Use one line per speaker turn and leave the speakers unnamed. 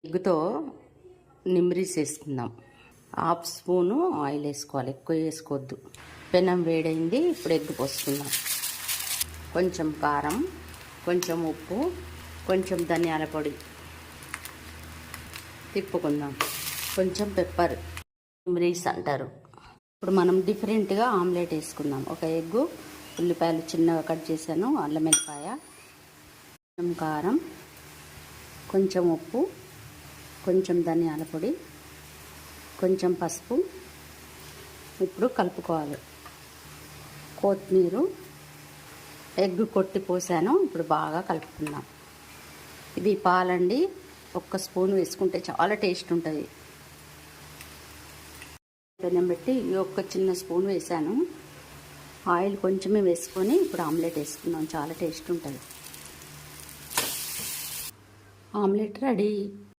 ఎగ్గుతో నిమ్రీస్ వేసుకుందాం. Half spoon oil వేసుకోవాలి, ఎక్కువ వేసుకోవద్దు. పెనం వేడైంది. ఇప్పుడు ఎగ్ పోసుకుందాం. కొంచెం కారం, కొంచెం ఉప్పు, కొంచెం ధనియాల పొడి తిప్పుకుందాం. కొంచెం పెప్పర్, నిమ్రీస్ అంటారు. ఇప్పుడు మనం డిఫరెంట్గా ఆమ్లెట్ వేసుకుందాం. ఒక ఎగ్గు, ఉల్లిపాయలు చిన్నగా కట్ చేశాను, అల్లం వెల్లిపాయ, కొంచెం కారం, కొంచెం ఉప్పు, కొంచెం ధనియాల పొడి, కొంచెం పసుపు. ఇప్పుడు కలుపుకోవాలి. కొత్తిమీర, ఎగ్ కొట్టి పోసాను. ఇప్పుడు బాగా కలుపుకుందాం. ఇది పాలండి, 1 స్పూన్ వేసుకుంటే చాలా టేస్ట్ ఉంటుంది. పెనం పెట్టి ఒక చిన్న స్పూన్ వేసాను. ఆయిల్ కొంచెమే వేసుకొని ఇప్పుడు ఆమ్లెట్ వేసుకుందాం. చాలా టేస్ట్ ఉంటుంది. Omelette ready.